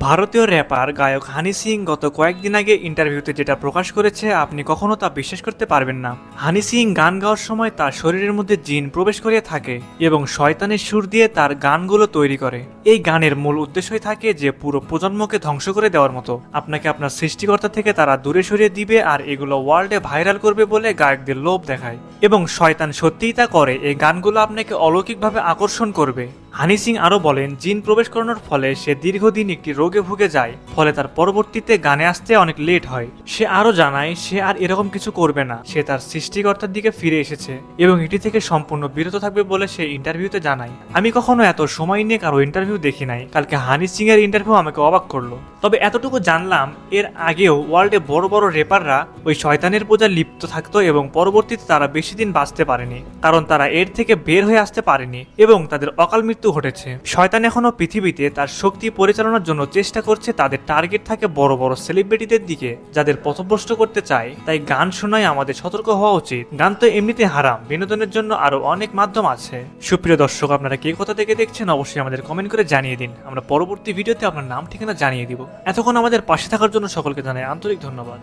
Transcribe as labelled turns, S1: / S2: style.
S1: ভারতীয় র্যাপার গায়ক হানি সিং গত কয়েকদিন আগে ইন্টারভিউতে যেটা প্রকাশ করেছে আপনি কখনো তা বিশ্বাস করতে পারবেন না। হানি সিং গান গাওয়ার সময় তার শরীরের মধ্যে জিন প্রবেশ করিয়ে থাকে এবং শয়তানের সুর দিয়ে তার গানগুলো তৈরি করে। এই গানের মূল উদ্দেশ্যই থাকে যে পুরো প্রজন্মকে ধ্বংস করে দেওয়ার মতো। আপনাকে আপনার সৃষ্টিকর্তা থেকে তারা দূরে সরিয়ে দিবে আর এগুলো ওয়ার্ল্ডে ভাইরাল করবে বলে গায়কদের লোভ দেখায় এবং শয়তান সত্যিই তা করে। এই গানগুলো আপনাকে অলৌকিকভাবে আকর্ষণ করবে। হানি সিং আরও বলেন, জিন প্রবেশ করানোর ফলে সে দীর্ঘদিন একটি রোগে ভুগে যায়, ফলে তার পরবর্তীতে গানে আসতে অনেক লেট হয়। সে আরও জানায় সে আর এরকম কিছু করবে না, সে তার সৃষ্টিকর্তার দিকে ফিরে এসেছে এবং এটি থেকে সম্পূর্ণ বিরত থাকবে বলে সে ইন্টারভিউতে জানায়। আমি কখনো এত সময় নিয়ে কারো ইন্টারভিউ দেখি নাই, কালকে হানি সিং এর ইন্টারভিউ আমাকে অবাক করলো। তবে এতটুকু জানলাম এর আগেও ওয়ার্ল্ডে বড় বড় রেপাররা ওই শয়তানের পূজায় লিপ্ত থাকতো এবং পরবর্তীতে তারা বেশি দিন বাঁচতে পারেনি, কারণ তারা এর থেকে বের হয়ে আসতে পারেনি এবং তাদের অকাল মৃত্যু ঘটেছে। শয়তান এখনো পৃথিবীতে তার শক্তি পরিচালনার জন্য চেষ্টা করছে। তাদের টার্গেট থাকে বড় বড় সেলিব্রিটিদের দিকে, যাদের পথভ্রষ্ট করতে চায়। তাই গান শোনায় আমাদের সতর্ক হওয়া উচিত। গান তো এমনিতে হারাম, বিনোদনের জন্য আরো অনেক মাধ্যম আছে। সুপ্রিয় দর্শক, আপনারা কে কোথা থেকে দেখছেন অবশ্যই আমাদের কমেন্ট করে জানিয়ে দিন। আমরা পরবর্তী ভিডিওতে আপনার নাম ঠিকানা জানিয়ে দিব। এতক্ষণ আমাদের পাশে থাকার জন্য সকলকে জানাই আন্তরিক ধন্যবাদ।